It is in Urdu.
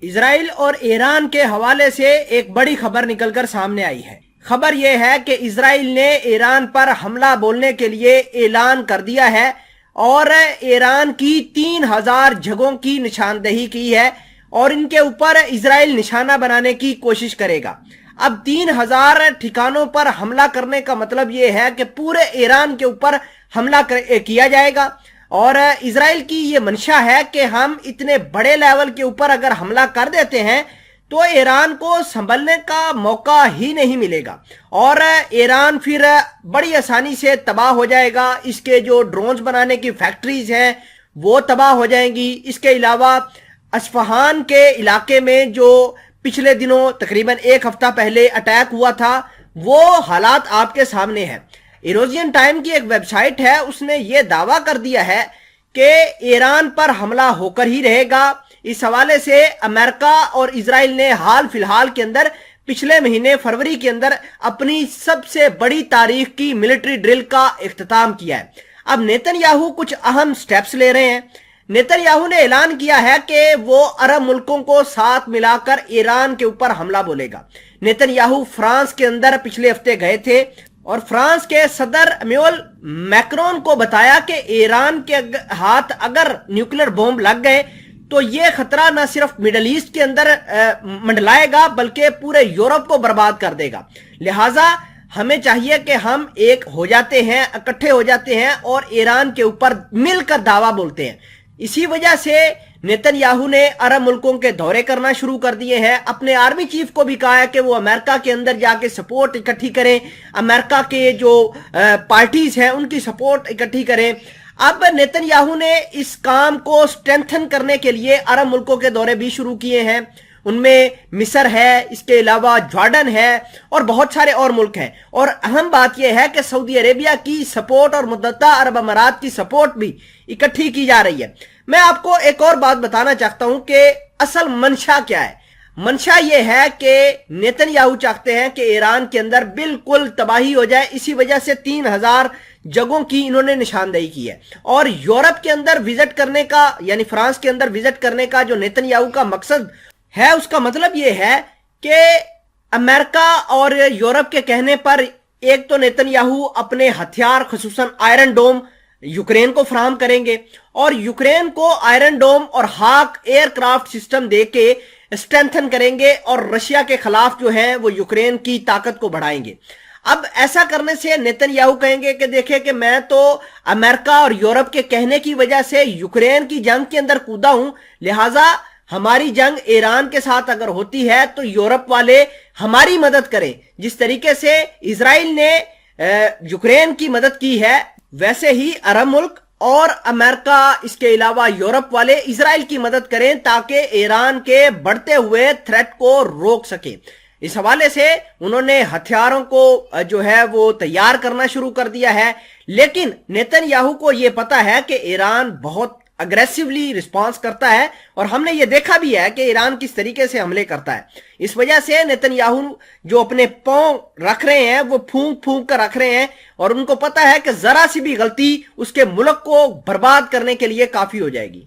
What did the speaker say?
اسرائیل اور ایران کے حوالے سے ایک بڑی خبر نکل کر سامنے آئی ہے۔ خبر یہ ہے کہ اسرائیل نے ایران پر حملہ بولنے کے لیے اعلان کر دیا ہے اور ایران کی 3000 جگہوں کی نشاندہی کی ہے اور ان کے اوپر اسرائیل نشانہ بنانے کی کوشش کرے گا۔ اب 3000 ٹھکانوں پر حملہ کرنے کا مطلب یہ ہے کہ پورے ایران کے اوپر حملہ کیا جائے گا، اور اسرائیل کی یہ منشا ہے کہ ہم اتنے بڑے لیول کے اوپر اگر حملہ کر دیتے ہیں تو ایران کو سنبھلنے کا موقع ہی نہیں ملے گا اور ایران پھر بڑی آسانی سے تباہ ہو جائے گا۔ اس کے جو ڈرونز بنانے کی فیکٹریز ہیں وہ تباہ ہو جائیں گی۔ اس کے علاوہ اصفہان کے علاقے میں جو پچھلے دنوں تقریباً ایک ہفتہ پہلے اٹیک ہوا تھا وہ حالات آپ کے سامنے ہیں۔ ایروزین ٹائم کی ایک ویب سائٹ ہے، اس نے یہ دعویٰ کر دیا ہے کہ ایران پر حملہ ہو کر ہی رہے گا۔ اس حوالے سے امریکہ اور اسرائیل نے حال فی الحال کے اندر پچھلے مہینے فروری کے اندر اپنی سب سے بڑی تاریخ کی ملٹری ڈرل کا اختتام کیا ہے۔ اب نیتن یاہو کچھ اہم سٹیپس لے رہے ہیں۔ نیتن یاہو نے اعلان کیا ہے کہ وہ عرب ملکوں کو ساتھ ملا کر ایران کے اوپر حملہ بولے گا۔ نیتن یاہو فرانس کے اندر پچھلے ہفتے گئے تھے اور فرانس کے صدر ایمینوئل میکرون کو بتایا کہ ایران کے ہاتھ اگر نیوکلیر بوم لگ گئے تو یہ خطرہ نہ صرف مڈل ایسٹ کے اندر منڈلائے گا بلکہ پورے یورپ کو برباد کر دے گا، لہٰذا ہمیں چاہیے کہ ہم ایک ہو جاتے ہیں، اکٹھے ہو جاتے ہیں اور ایران کے اوپر مل کر دعویٰ بولتے ہیں۔ اسی وجہ سے نیتن یاہو نے عرب ملکوں کے دورے کرنا شروع کر دیے ہیں۔ اپنے آرمی چیف کو بھی کہا ہے کہ وہ امریکہ کے اندر جا کے سپورٹ اکٹھی کریں، امریکہ کے جو پارٹیز ہیں ان کی سپورٹ اکٹھی کریں۔ اب نیتن یاہو نے اس کام کو سٹرینتھن کرنے کے لیے عرب ملکوں کے دورے بھی شروع کیے ہیں، ان میں مصر ہے، اس کے علاوہ جارڈن ہے اور بہت سارے اور ملک ہیں، اور اہم بات یہ ہے کہ سعودی عربیہ کی سپورٹ اور متحدہ عرب امارات کی سپورٹ بھی اکٹھی کی جا رہی ہے۔ میں آپ کو ایک اور بات بتانا چاہتا ہوں کہ اصل منشا کیا ہے۔ منشا یہ ہے کہ نیتن یاہو چاہتے ہیں کہ ایران کے اندر بالکل تباہی ہو جائے، اسی وجہ سے 3000 جگہوں کی انہوں نے نشاندہی کی ہے، اور یورپ کے اندر وزٹ کرنے کا یعنی فرانس کے اندر وزٹ کرنے کا جو نیتن یاہو کا مقصد ہے اس کا مطلب یہ ہے کہ امریکہ اور یورپ کے کہنے پر ایک تو نیتن یاہو اپنے ہتھیار خصوصاً آئرن ڈوم یوکرین کو فراہم کریں گے اور یوکرین کو آئرن ڈوم اور ہاک ایئر کرافٹ سسٹم دے کے اسٹرینتھن کریں گے اور رشیا کے خلاف جو ہے وہ یوکرین کی طاقت کو بڑھائیں گے۔ اب ایسا کرنے سے نیتن یاہو کہیں گے کہ دیکھیں کہ میں تو امریکہ اور یورپ کے کہنے کی وجہ سے یوکرین کی جنگ کے اندر کودا ہوں، لہٰذا ہماری جنگ ایران کے ساتھ اگر ہوتی ہے تو یورپ والے ہماری مدد کریں۔ جس طریقے سے اسرائیل نے یوکرین کی مدد کی ہے ویسے ہی عرب ملک اور امریکہ اس کے علاوہ یورپ والے اسرائیل کی مدد کریں تاکہ ایران کے بڑھتے ہوئے تھریٹ کو روک سکیں۔ اس حوالے سے انہوں نے ہتھیاروں کو جو ہے وہ تیار کرنا شروع کر دیا ہے، لیکن نیتن یاہو کو یہ پتا ہے کہ ایران بہت اگریسیولی رسپانس کرتا ہے اور ہم نے یہ دیکھا بھی ہے کہ ایران کس طریقے سے حملے کرتا ہے۔ اس وجہ سے نیتن یاہو جو اپنے پاؤں رکھ رہے ہیں وہ پھونک پھونک کر رکھ رہے ہیں اور ان کو پتا ہے کہ ذرا سی بھی غلطی اس کے ملک کو برباد کرنے کے لیے کافی ہو جائے گی۔